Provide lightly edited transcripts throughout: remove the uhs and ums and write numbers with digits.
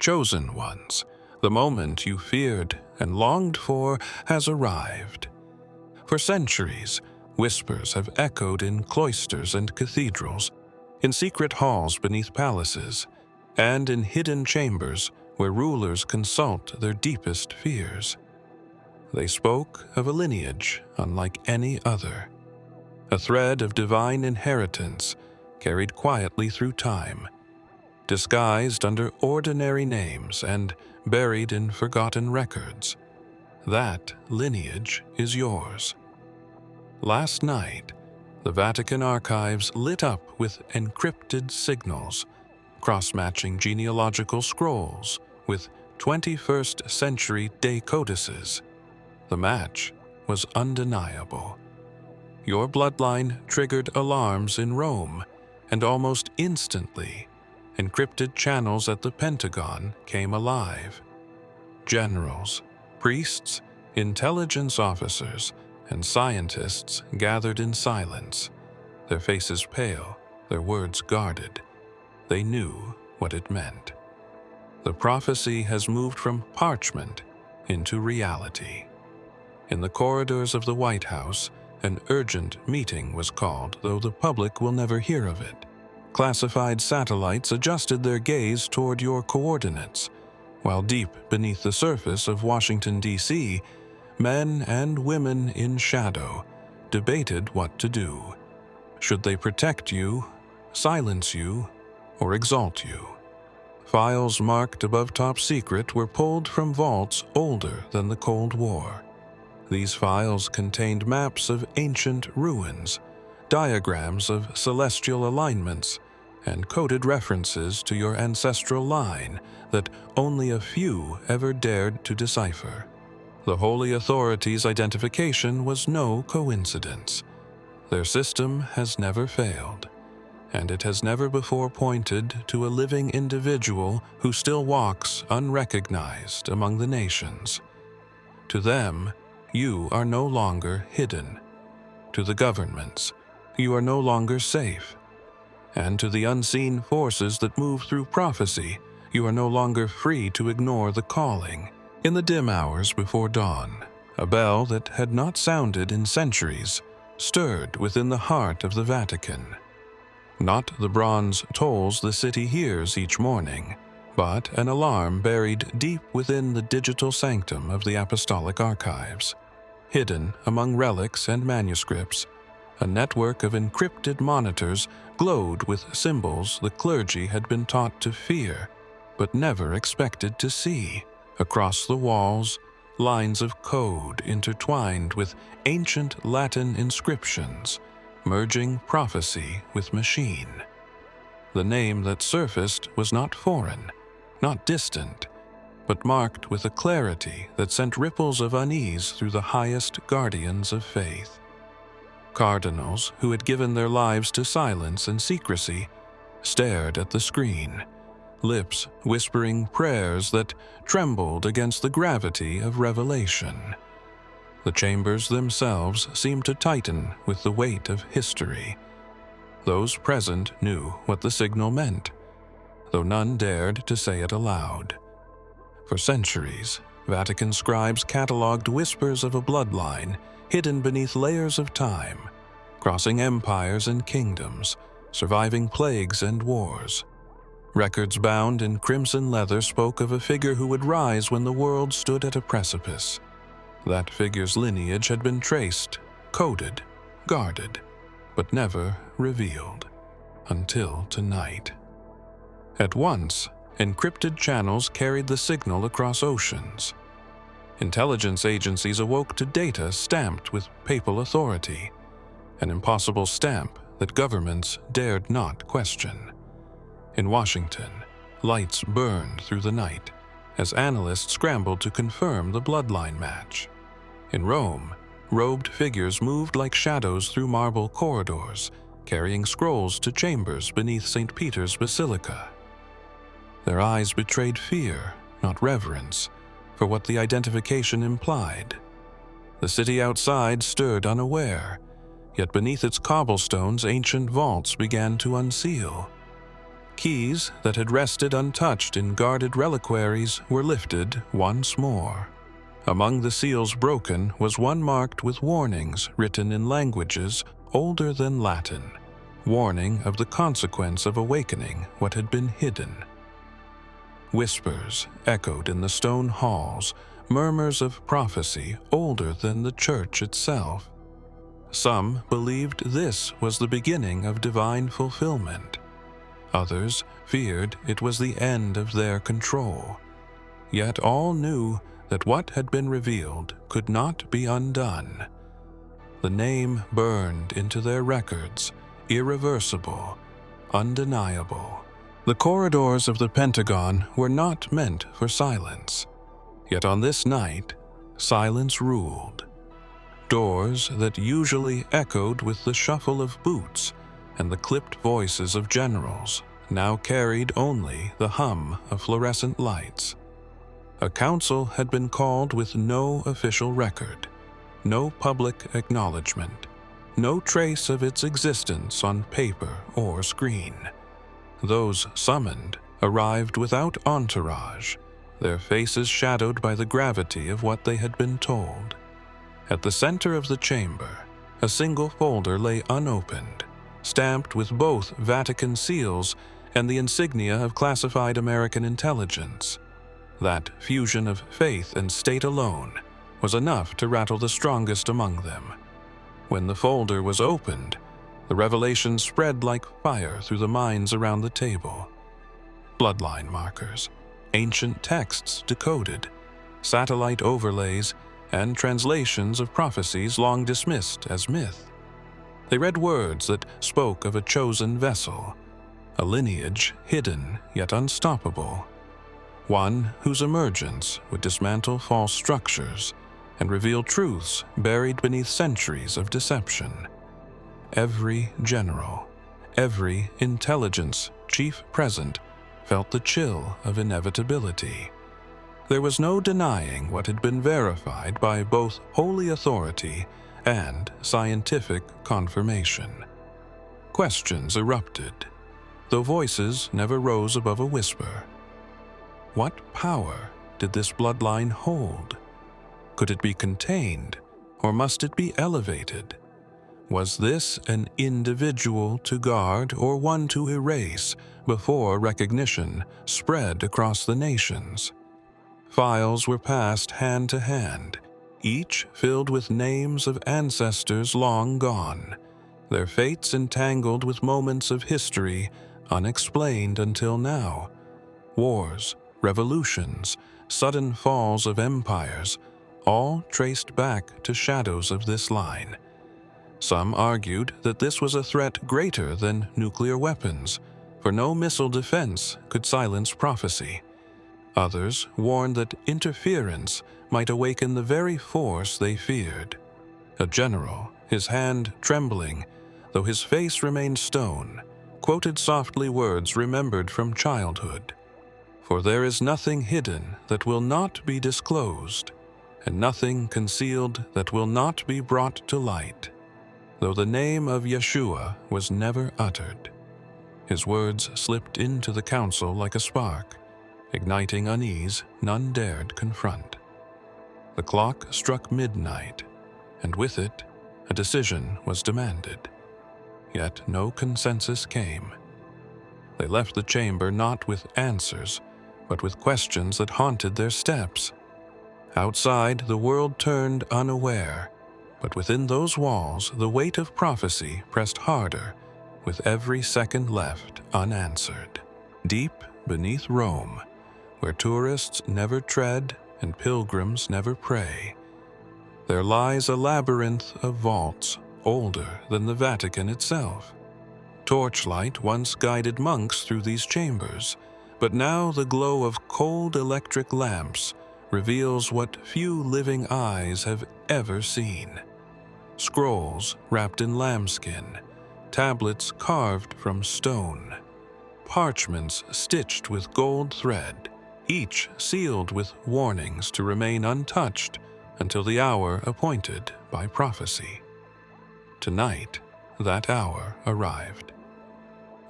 Chosen ones, the moment you feared and longed for has arrived. For centuries, whispers have echoed in cloisters and cathedrals, in secret halls beneath palaces, and in hidden chambers where rulers consult their deepest fears. They spoke of a lineage unlike any other, a thread of divine inheritance carried quietly through time, disguised under ordinary names and buried in forgotten records. That lineage is yours. Last night, the Vatican archives lit up with encrypted signals, cross-matching genealogical scrolls with 21st century day codices. The match was undeniable. Your bloodline triggered alarms in Rome, and almost instantly, encrypted channels at the Pentagon came alive. Generals, priests, intelligence officers, and scientists gathered in silence, their faces pale, their words guarded. They knew what it meant. The prophecy has moved from parchment into reality. In the corridors of the White House, an urgent meeting was called, though the public will never hear of it. Classified satellites adjusted their gaze toward your coordinates, while deep beneath the surface of Washington, D.C., men and women in shadow debated what to do. Should they protect you, silence you, or exalt you? Files marked above top secret were pulled from vaults older than the Cold War. These files contained maps of ancient ruins, diagrams of celestial alignments, and coded references to your ancestral line that only a few ever dared to decipher. The Holy Authorities' identification was no coincidence. Their system has never failed, and it has never before pointed to a living individual who still walks unrecognized among the nations. To them, you are no longer hidden. To the governments, you are no longer safe. And to the unseen forces that move through prophecy, you are no longer free to ignore the calling. In the dim hours before dawn, a bell that had not sounded in centuries stirred within the heart of the Vatican. Not the bronze tolls the city hears each morning, but an alarm buried deep within the digital sanctum of the apostolic archives. Hidden among relics and manuscripts, a network of encrypted monitors glowed with symbols the clergy had been taught to fear, but never expected to see. Across the walls, lines of code intertwined with ancient Latin inscriptions, merging prophecy with machine. The name that surfaced was not foreign, not distant, but marked with a clarity that sent ripples of unease through the highest guardians of faith. Cardinals who had given their lives to silence and secrecy stared at the screen, lips whispering prayers that trembled against the gravity of revelation. The chambers themselves seemed to tighten with the weight of history. Those present knew what the signal meant, though none dared to say it aloud. For centuries, Vatican scribes cataloged whispers of a bloodline hidden beneath layers of time, crossing empires and kingdoms, surviving plagues and wars. Records bound in crimson leather spoke of a figure who would rise when the world stood at a precipice. That figure's lineage had been traced, coded, guarded, but never revealed, until tonight. At once, encrypted channels carried the signal across oceans. Intelligence agencies awoke to data stamped with papal authority, an impossible stamp that governments dared not question. In Washington, lights burned through the night as analysts scrambled to confirm the bloodline match. In Rome, robed figures moved like shadows through marble corridors, carrying scrolls to chambers beneath St. Peter's Basilica. Their eyes betrayed fear, not reverence, for what the identification implied. The city outside stirred unaware, yet beneath its cobblestones ancient vaults began to unseal. keys that had rested untouched in guarded reliquaries were lifted once more. Among the seals broken was one marked with warnings written in languages older than Latin, warning of the consequence of awakening what had been hidden. Whispers echoed in the stone halls, murmurs of prophecy older than the church itself. Some believed this was the beginning of divine fulfillment. Others feared it was the end of their control. Yet all knew that what had been revealed could not be undone. The name burned into their records, irreversible, undeniable. The corridors of the Pentagon were not meant for silence. Yet on this night, silence ruled. Doors that usually echoed with the shuffle of boots and the clipped voices of generals now carried only the hum of fluorescent lights. A council had been called with no official record, no public acknowledgement, no trace of its existence on paper or screen. Those summoned arrived without entourage, their faces shadowed by the gravity of what they had been told. At the center of the chamber, a single folder lay unopened, stamped with both Vatican seals and the insignia of classified American intelligence. That fusion of faith and state alone was enough to rattle the strongest among them. When the folder was opened, the revelation spread like fire through the minds around the table. Bloodline markers, ancient texts decoded, satellite overlays, and translations of prophecies long dismissed as myth. They read words that spoke of a chosen vessel, a lineage hidden yet unstoppable, one whose emergence would dismantle false structures and reveal truths buried beneath centuries of deception. Every general, every intelligence chief present felt the chill of inevitability. There was no denying what had been verified by both holy authority and scientific confirmation. Questions erupted, though voices never rose above a whisper. What power did this bloodline hold? Could it be contained, or must it be elevated? Was this an individual to guard or one to erase before recognition spread across the nations? Files were passed hand to hand, each filled with names of ancestors long gone, their fates entangled with moments of history unexplained until now. Wars, revolutions, sudden falls of empires, all traced back to shadows of this line. Some argued that this was a threat greater than nuclear weapons, for no missile defense could silence prophecy. Others warned that interference might awaken the very force they feared. A general, his hand trembling, though his face remained stone, quoted softly words remembered from childhood. For there is nothing hidden that will not be disclosed, and nothing concealed that will not be brought to light. Though the name of Yeshua was never uttered, his words slipped into the council like a spark, igniting unease none dared confront. The clock struck midnight, and with it, a decision was demanded. Yet no consensus came. They left the chamber not with answers, but with questions that haunted their steps. Outside, the world turned unaware, but within those walls, the weight of prophecy pressed harder, with every second left unanswered. Deep beneath Rome, where tourists never tread and pilgrims never pray, there lies a labyrinth of vaults older than the Vatican itself. Torchlight once guided monks through these chambers, but now the glow of cold electric lamps reveals what few living eyes have ever seen. Scrolls wrapped in lambskin, tablets carved from stone, parchments stitched with gold thread, each sealed with warnings to remain untouched until the hour appointed by prophecy. Tonight, that hour arrived.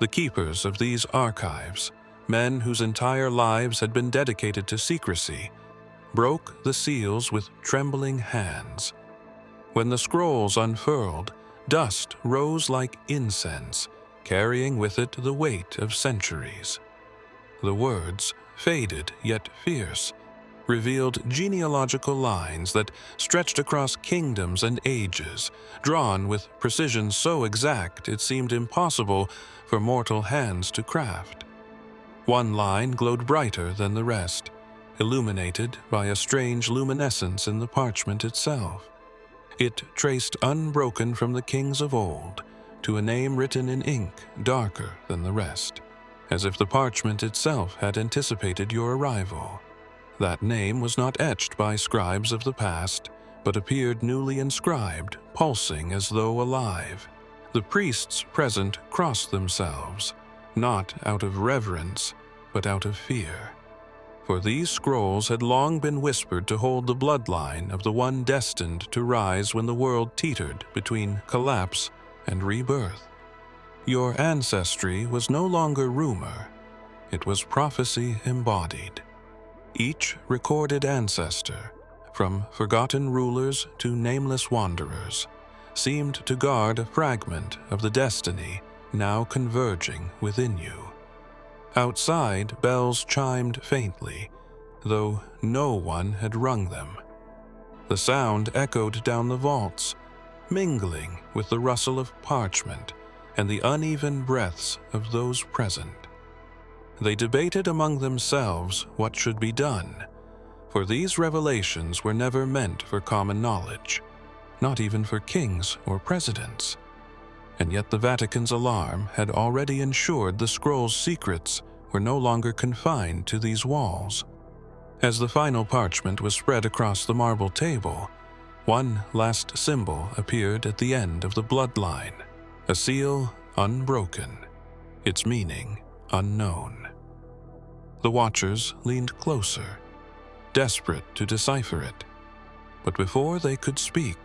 The keepers of these archives, men whose entire lives had been dedicated to secrecy, broke the seals with trembling hands. When the scrolls unfurled, dust rose like incense, carrying with it the weight of centuries. The words, faded yet fierce, revealed genealogical lines that stretched across kingdoms and ages, drawn with precision so exact it seemed impossible for mortal hands to craft. One line glowed brighter than the rest, illuminated by a strange luminescence in the parchment itself. It traced unbroken from the kings of old to a name written in ink darker than the rest, as if the parchment itself had anticipated your arrival. That name was not etched by scribes of the past, but appeared newly inscribed, pulsing as though alive. The priests present crossed themselves, not out of reverence, but out of fear. For these scrolls had long been whispered to hold the bloodline of the one destined to rise when the world teetered between collapse and rebirth. Your ancestry was no longer rumor, it was prophecy embodied. Each recorded ancestor, from forgotten rulers to nameless wanderers, seemed to guard a fragment of the destiny now converging within you. Outside, bells chimed faintly, though no one had rung them. The sound echoed down the vaults, mingling with the rustle of parchment and the uneven breaths of those present. They debated among themselves what should be done, for these revelations were never meant for common knowledge, not even for kings or presidents. And yet the Vatican's alarm had already ensured the scroll's secrets were no longer confined to these walls. As the final parchment was spread across the marble table, one last symbol appeared at the end of the bloodline, a seal unbroken, its meaning unknown. The watchers leaned closer, desperate to decipher it. But before they could speak,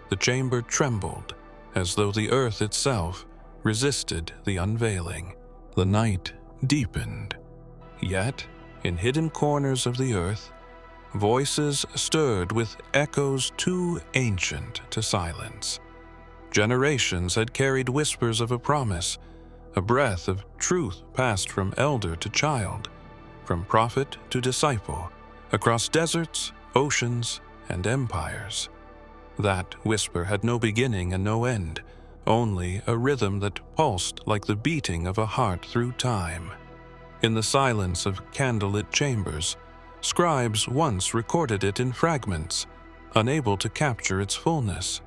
the chamber trembled, as though the earth itself resisted the unveiling. The night deepened. Yet, in hidden corners of the earth, voices stirred with echoes too ancient to silence. Generations had carried whispers of a promise, a breath of truth passed from elder to child, from prophet to disciple, across deserts, oceans, and empires. That whisper had no beginning and no end, only a rhythm that pulsed like the beating of a heart through time. In the silence of candlelit chambers, scribes once recorded it in fragments, unable to capture its fullness.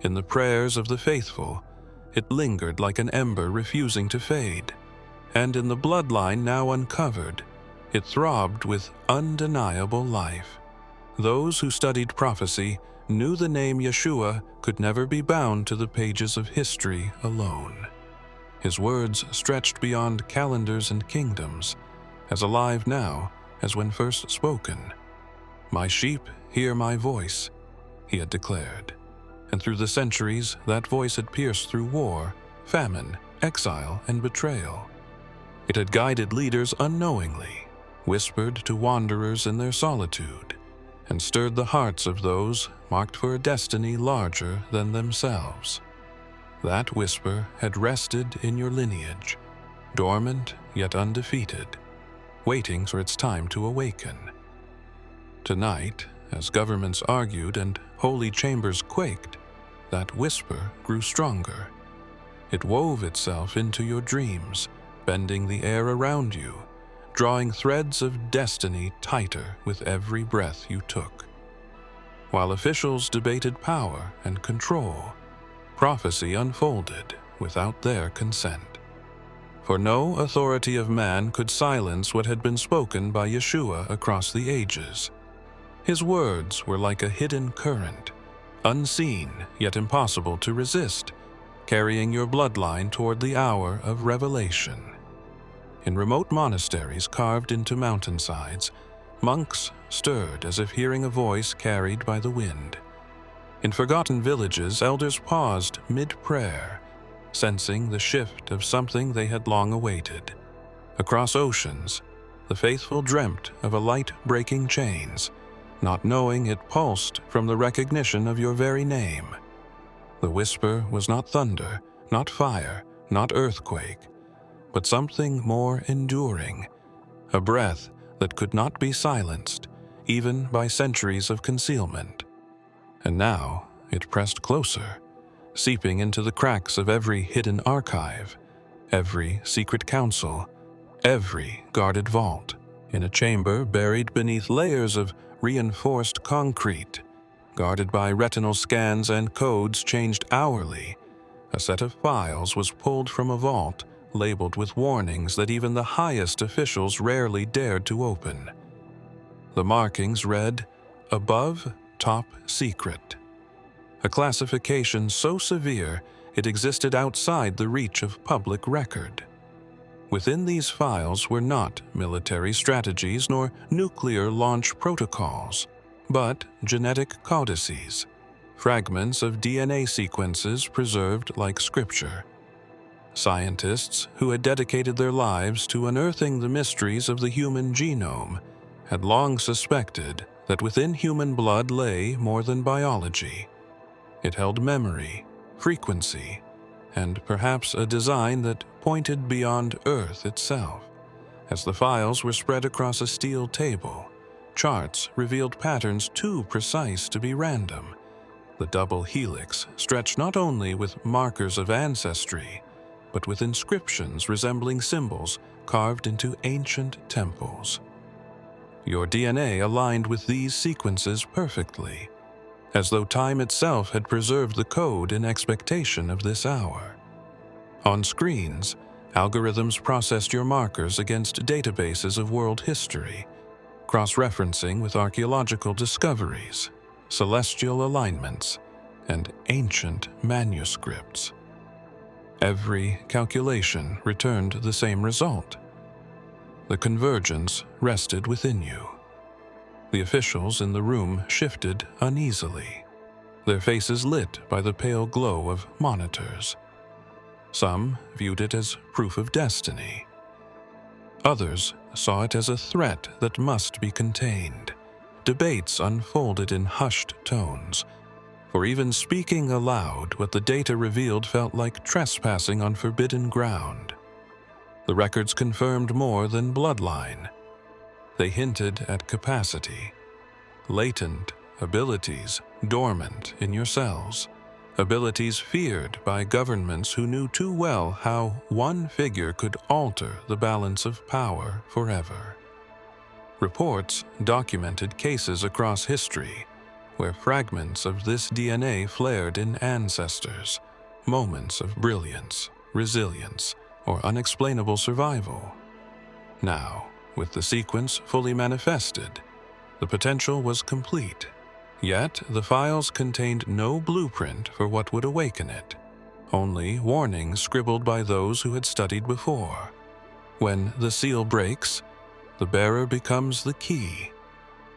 In the prayers of the faithful, it lingered like an ember refusing to fade, and in the bloodline now uncovered, it throbbed with undeniable life. Those who studied prophecy knew the name Yeshua could never be bound to the pages of history alone. His words stretched beyond calendars and kingdoms, as alive now as when first spoken. "My sheep hear my voice," he had declared, and through the centuries that voice had pierced through war, famine, exile, and betrayal. It had guided leaders unknowingly, whispered to wanderers in their solitude, and stirred the hearts of those marked for a destiny larger than themselves. That whisper had rested in your lineage, dormant yet undefeated, waiting for its time to awaken. Tonight, as governments argued and holy chambers quaked, that whisper grew stronger. It wove itself into your dreams, bending the air around you, drawing threads of destiny tighter with every breath you took. While officials debated power and control, prophecy unfolded without their consent. For no authority of man could silence what had been spoken by Yeshua across the ages. His words were like a hidden current, unseen yet impossible to resist, carrying your bloodline toward the hour of revelation. In remote monasteries carved into mountainsides, monks stirred as if hearing a voice carried by the wind. In forgotten villages, elders paused mid-prayer, sensing the shift of something they had long awaited. Across oceans, the faithful dreamt of a light breaking chains, not knowing it pulsed from the recognition of your very name. The whisper was not thunder, not fire, not earthquake, but something more enduring, a breath that could not be silenced, even by centuries of concealment. And now it pressed closer, seeping into the cracks of every hidden archive, every secret council, every guarded vault, in a chamber buried beneath layers of reinforced concrete, guarded by retinal scans and codes changed hourly. A set of files was pulled from a vault, labeled with warnings that even the highest officials rarely dared to open. The markings read, "Above, Top Secret," a classification so severe it existed outside the reach of public record. Within these files were not military strategies nor nuclear launch protocols, but genetic codices, fragments of DNA sequences preserved like scripture. Scientists who had dedicated their lives to unearthing the mysteries of the human genome had long suspected that within human blood lay more than biology. It held memory, frequency, and perhaps a design that pointed beyond Earth itself. As the files were spread across a steel table, charts revealed patterns too precise to be random. The double helix stretched not only with markers of ancestry, but with inscriptions resembling symbols carved into ancient temples. Your DNA aligned with these sequences perfectly, as though time itself had preserved the code in expectation of this hour. On screens, algorithms processed your markers against databases of world history, cross-referencing with archaeological discoveries, celestial alignments, and ancient manuscripts. Every calculation returned the same result. The convergence rested within you. The officials in the room shifted uneasily, their faces lit by the pale glow of monitors. Some viewed it as proof of destiny. Others saw it as a threat that must be contained. Debates unfolded in hushed tones, for even speaking aloud what the data revealed felt like trespassing on forbidden ground. The records confirmed more than bloodline. They hinted at capacity, latent abilities dormant in your cells, abilities feared by governments who knew too well how one figure could alter the balance of power forever. Reports documented cases across history where fragments of this DNA flared in ancestors, moments of brilliance, resilience, or unexplainable survival. Now, with the sequence fully manifested, the potential was complete. Yet the files contained no blueprint for what would awaken it, only warnings scribbled by those who had studied before. When the seal breaks, the bearer becomes the key.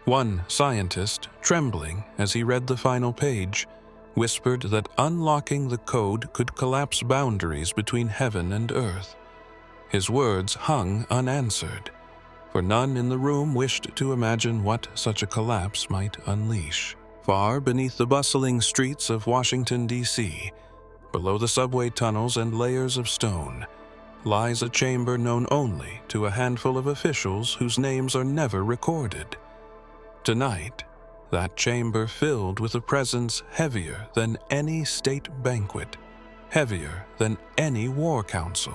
One scientist, trembling as he read the final page, whispered that unlocking the code could collapse boundaries between heaven and earth. His words hung unanswered, for none in the room wished to imagine what such a collapse might unleash. Far beneath the bustling streets of Washington, D.C., below the subway tunnels and layers of stone, lies a chamber known only to a handful of officials whose names are never recorded. Tonight, that chamber filled with a presence heavier than any state banquet, heavier than any war council.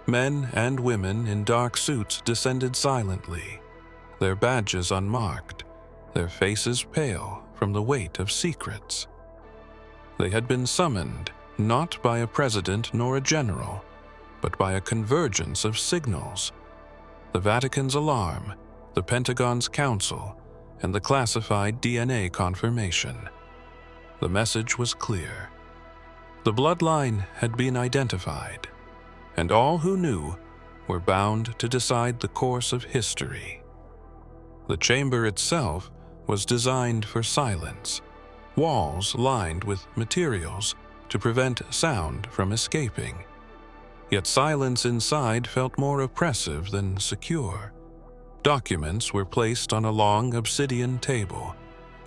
Men and women in dark suits descended silently, their badges unmarked, their faces pale from the weight of secrets. They had been summoned not by a president nor a general, but by a convergence of signals: the Vatican's alarm, the Pentagon's council, and the classified DNA confirmation. The message was clear. The bloodline had been identified, and all who knew were bound to decide the course of history. The chamber itself was designed for silence, walls lined with materials to prevent sound from escaping. Yet silence inside felt more oppressive than secure. Documents were placed on a long obsidian table,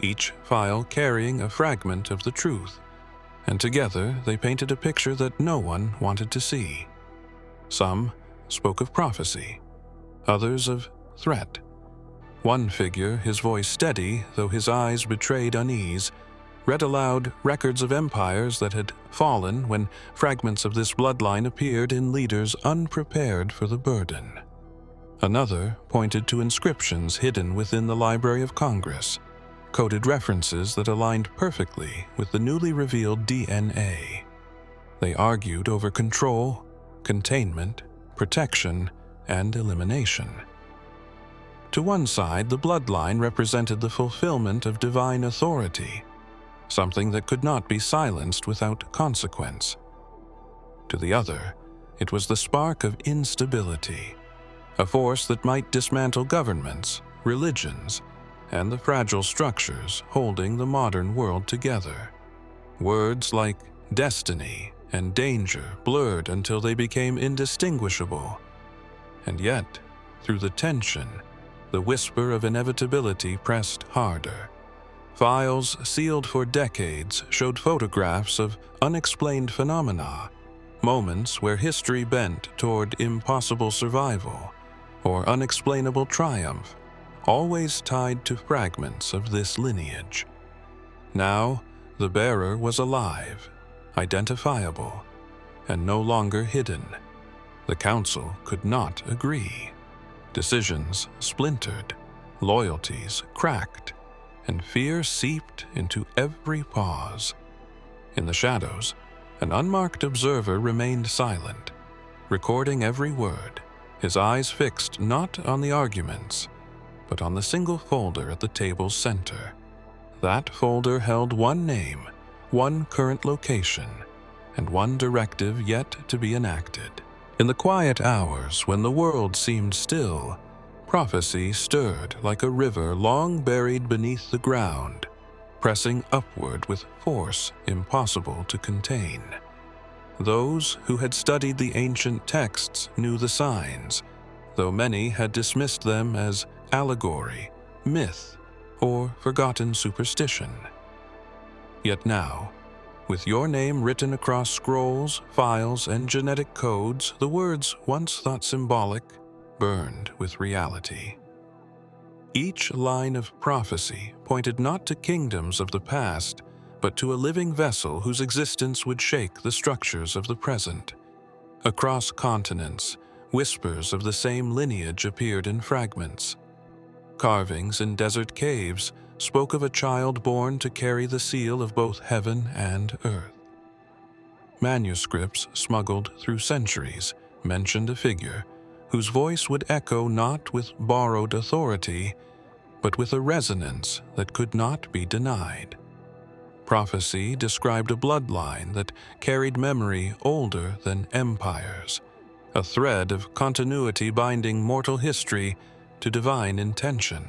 each file carrying a fragment of the truth, and together they painted a picture that no one wanted to see. Some spoke of prophecy, others of threat. One figure, his voice steady though his eyes betrayed unease, read aloud records of empires that had fallen when fragments of this bloodline appeared in leaders unprepared for the burden. Another pointed to inscriptions hidden within the Library of Congress, coded references that aligned perfectly with the newly revealed DNA. They argued over control, containment, protection, and elimination. To one side, the bloodline represented the fulfillment of divine authority, something that could not be silenced without consequence. To the other, it was the spark of instability, a force that might dismantle governments, religions, and the fragile structures holding the modern world together. Words like destiny and danger blurred until they became indistinguishable. And yet, through the tension, the whisper of inevitability pressed harder. Files sealed for decades showed photographs of unexplained phenomena, moments where history bent toward impossible survival or unexplainable triumph, always tied to fragments of this lineage. Now, the bearer was alive, identifiable, and no longer hidden. The council could not agree. Decisions splintered, loyalties cracked, and fear seeped into every pause. In the shadows, an unmarked observer remained silent, recording every word, his eyes fixed not on the arguments, but on the single folder at the table's center. That folder held one name, one current location, and one directive yet to be enacted. In the quiet hours when the world seemed still, prophecy stirred like a river long buried beneath the ground, pressing upward with force impossible to contain. Those who had studied the ancient texts knew the signs, though many had dismissed them as allegory, myth, or forgotten superstition. Yet now, with your name written across scrolls, files, and genetic codes, the words once thought symbolic burned with reality. Each line of prophecy pointed not to kingdoms of the past, but to a living vessel whose existence would shake the structures of the present. Across continents, whispers of the same lineage appeared in fragments. Carvings in desert caves spoke of a child born to carry the seal of both heaven and earth. Manuscripts smuggled through centuries mentioned a figure whose voice would echo not with borrowed authority, but with a resonance that could not be denied. Prophecy described a bloodline that carried memory older than empires, a thread of continuity binding mortal history to divine intention.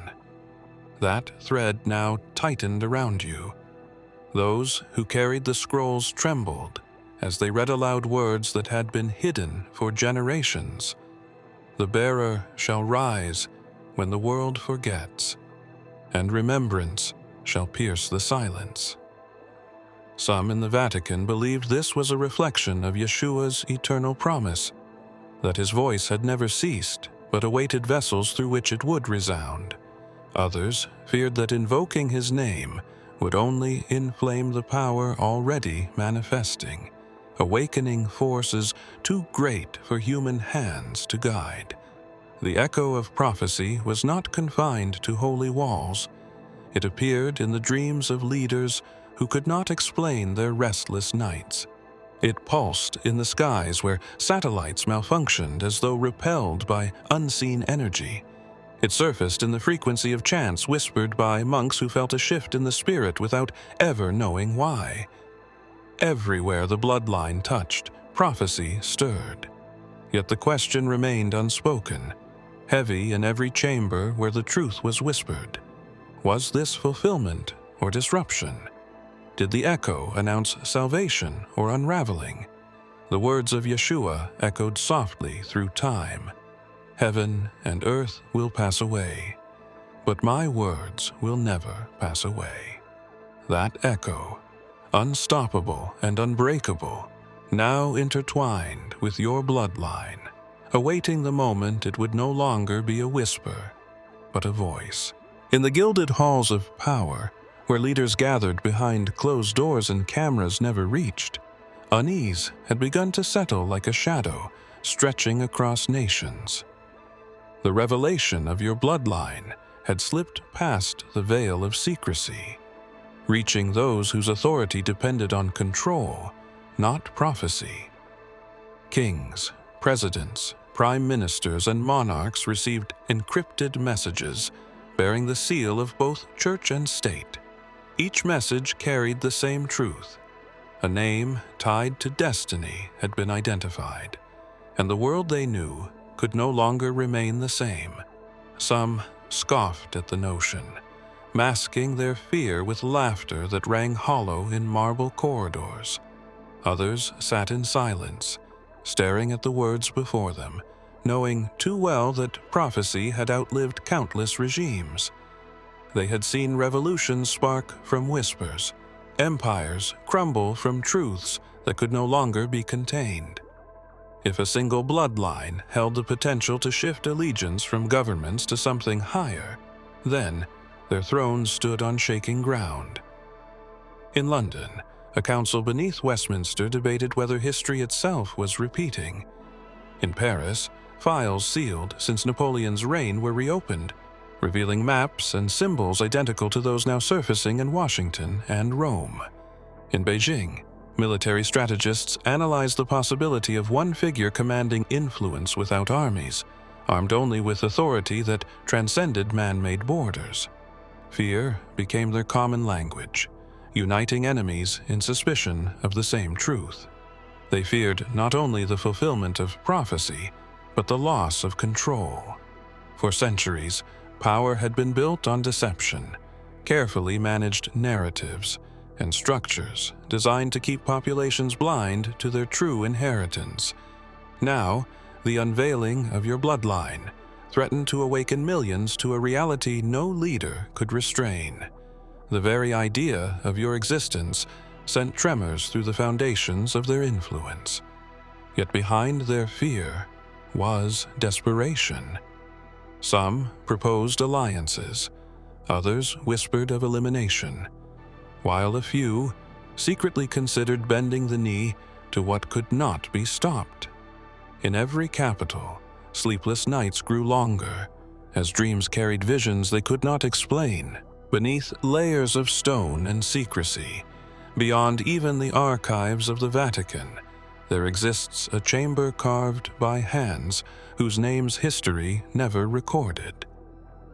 That thread now tightened around you. Those who carried the scrolls trembled as they read aloud words that had been hidden for generations. The bearer shall rise when the world forgets, and remembrance shall pierce the silence. Some in the Vatican believed this was a reflection of Yeshua's eternal promise, that his voice had never ceased, but awaited vessels through which it would resound. Others feared that invoking his name would only inflame the power already manifesting, awakening forces too great for human hands to guide. The echo of prophecy was not confined to holy walls. It appeared in the dreams of leaders who could not explain their restless nights. It pulsed in the skies where satellites malfunctioned as though repelled by unseen energy. It surfaced in the frequency of chants whispered by monks who felt a shift in the spirit without ever knowing why. Everywhere the bloodline touched, prophecy stirred. Yet the question remained unspoken, heavy in every chamber where the truth was whispered. Was this fulfillment or disruption? did the echo announce salvation or unraveling? The words of Yeshua echoed softly through time. Heaven and earth will pass away, but my words will never pass away. That echo, unstoppable and unbreakable, now intertwined with your bloodline, awaiting the moment it would no longer be a whisper, but a voice. In the gilded halls of power, where leaders gathered behind closed doors and cameras never reached, unease had begun to settle like a shadow stretching across nations. The revelation of your bloodline had slipped past the veil of secrecy, reaching those whose authority depended on control, not prophecy. Kings, presidents, prime ministers, and monarchs received encrypted messages bearing the seal of both church and state. Each message carried the same truth. A name tied to destiny had been identified, and the world they knew could no longer remain the same. Some scoffed at the notion, masking their fear with laughter that rang hollow in marble corridors. Others sat in silence, staring at the words before them, knowing too well that prophecy had outlived countless regimes. They had seen revolutions spark from whispers, empires crumble from truths that could no longer be contained. If a single bloodline held the potential to shift allegiance from governments to something higher, then their thrones stood on shaking ground. In London, a council beneath Westminster debated whether history itself was repeating. In Paris, files sealed since Napoleon's reign were reopened, revealing maps and symbols identical to those now surfacing in Washington and Rome. In Beijing, military strategists analyzed the possibility of one figure commanding influence without armies, armed only with authority that transcended man-made borders. Fear became their common language, uniting enemies in suspicion of the same truth. They feared not only the fulfillment of prophecy, but the loss of control. For centuries, power had been built on deception, carefully managed narratives, and structures designed to keep populations blind to their true inheritance. Now, the unveiling of your bloodline threatened to awaken millions to a reality no leader could restrain. The very idea of your existence sent tremors through the foundations of their influence. Yet behind their fear was desperation. Some proposed alliances, others whispered of elimination, while a few secretly considered bending the knee to what could not be stopped. In every capital, sleepless nights grew longer, as dreams carried visions they could not explain. Beneath layers of stone and secrecy, beyond even the archives of the Vatican, there exists a chamber carved by hands whose names history never recorded.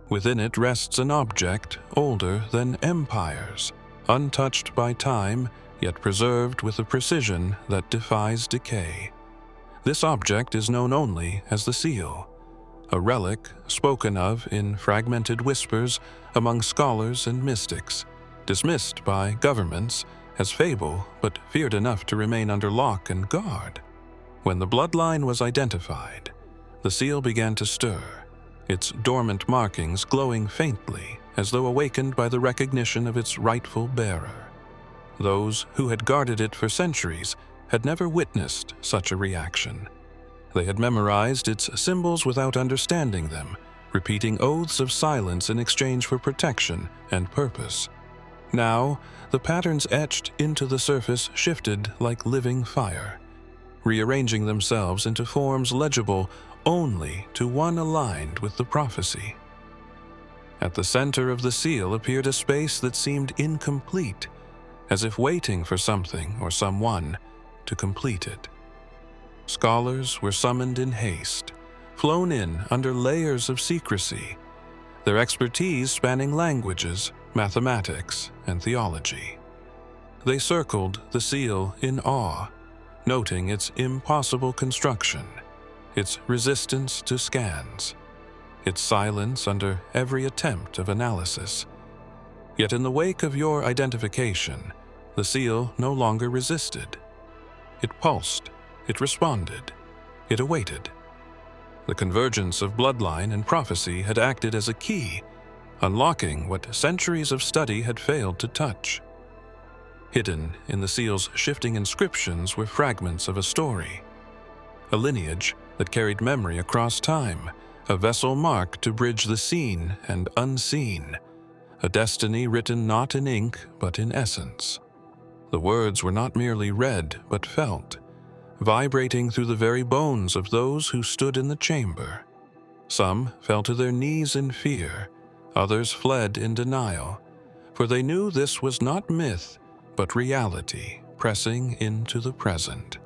Within it rests an object older than empires, untouched by time, yet preserved with a precision that defies decay. This object is known only as the seal, a relic spoken of in fragmented whispers among scholars and mystics, dismissed by governments as fable but feared enough to remain under lock and guard. When the bloodline was identified, the seal began to stir, its dormant markings glowing faintly as though awakened by the recognition of its rightful bearer. Those who had guarded it for centuries had never witnessed such a reaction. They had memorized its symbols without understanding them, repeating oaths of silence in exchange for protection and purpose. Now, the patterns etched into the surface shifted like living fire, rearranging themselves into forms legible only to one aligned with the prophecy. At the center of the seal appeared a space that seemed incomplete, as if waiting for something or someone to complete it. Scholars were summoned in haste, flown in under layers of secrecy, their expertise spanning languages, mathematics, and theology. They circled the seal in awe, noting its impossible construction, its resistance to scans, its silence under every attempt of analysis. Yet in the wake of your identification, the seal no longer resisted. It pulsed, it responded, it awaited. The convergence of bloodline and prophecy had acted as a key, unlocking what centuries of study had failed to touch. Hidden in the seal's shifting inscriptions were fragments of a story, a lineage that carried memory across time, a vessel marked to bridge the seen and unseen, a destiny written not in ink but in essence. The words were not merely read but felt, vibrating through the very bones of those who stood in the chamber. Some fell to their knees in fear, others fled in denial, for they knew this was not myth but reality pressing into the present.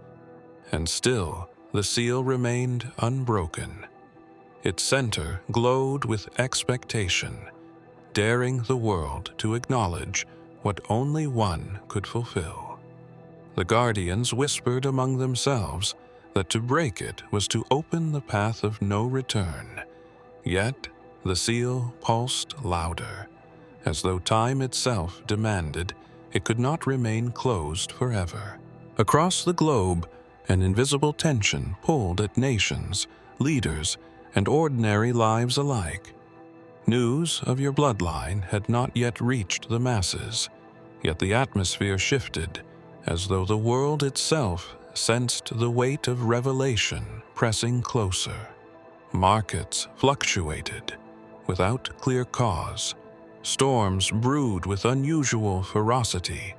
And still, the seal remained unbroken. Its center glowed with expectation, daring the world to acknowledge what only one could fulfill. The guardians whispered among themselves that to break it was to open the path of no return. Yet the seal pulsed louder, as though time itself demanded it could not remain closed forever. Across the globe, an invisible tension pulled at nations, leaders, and ordinary lives alike. News of your bloodline had not yet reached the masses, yet the atmosphere shifted, as though the world itself sensed the weight of revelation pressing closer. Markets fluctuated without clear cause. Storms brewed with unusual ferocity,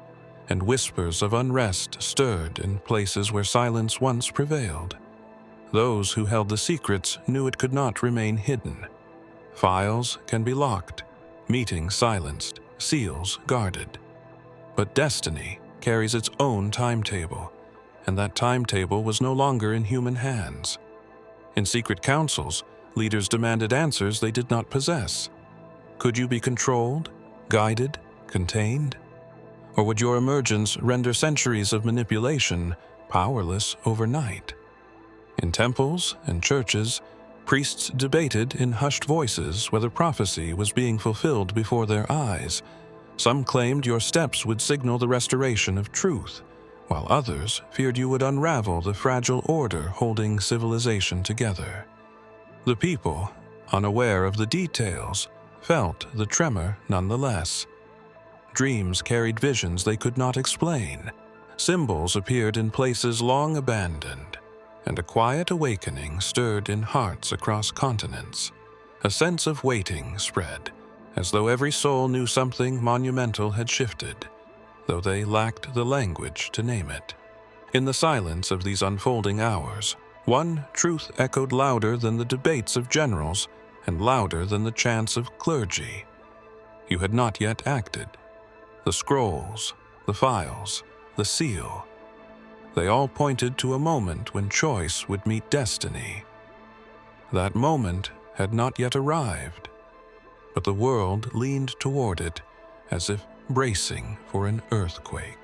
and whispers of unrest stirred in places where silence once prevailed. Those who held the secrets knew it could not remain hidden. Files can be locked, meetings silenced, seals guarded. But destiny carries its own timetable, and that timetable was no longer in human hands. In secret councils, leaders demanded answers they did not possess. Could you be controlled, guided, contained? Or would your emergence render centuries of manipulation powerless overnight? In temples and churches, priests debated in hushed voices whether prophecy was being fulfilled before their eyes. Some claimed your steps would signal the restoration of truth, while others feared you would unravel the fragile order holding civilization together. The people, unaware of the details, felt the tremor nonetheless. Dreams carried visions they could not explain. Symbols appeared in places long abandoned, and a quiet awakening stirred in hearts across continents. A sense of waiting spread, as though every soul knew something monumental had shifted, though they lacked the language to name it. In the silence of these unfolding hours, one truth echoed louder than the debates of generals and louder than the chants of clergy. You had not yet acted. The scrolls, the files, the seal, they all pointed to a moment when choice would meet destiny. That moment had not yet arrived, but the world leaned toward it as if bracing for an earthquake.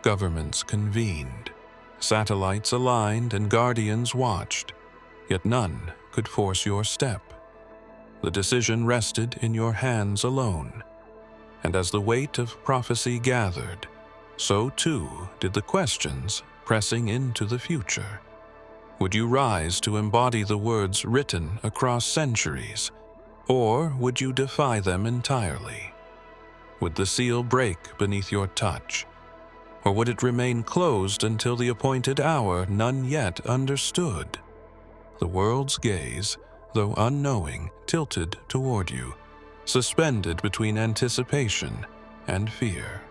Governments convened, satellites aligned, and guardians watched, yet none could force your step. The decision rested in your hands alone, and as the weight of prophecy gathered, so too did the questions pressing into the future. Would you rise to embody the words written across centuries, or would you defy them entirely? Would the seal break beneath your touch, or would it remain closed until the appointed hour none yet understood? The world's gaze, though unknowing, tilted toward you, suspended between anticipation and fear.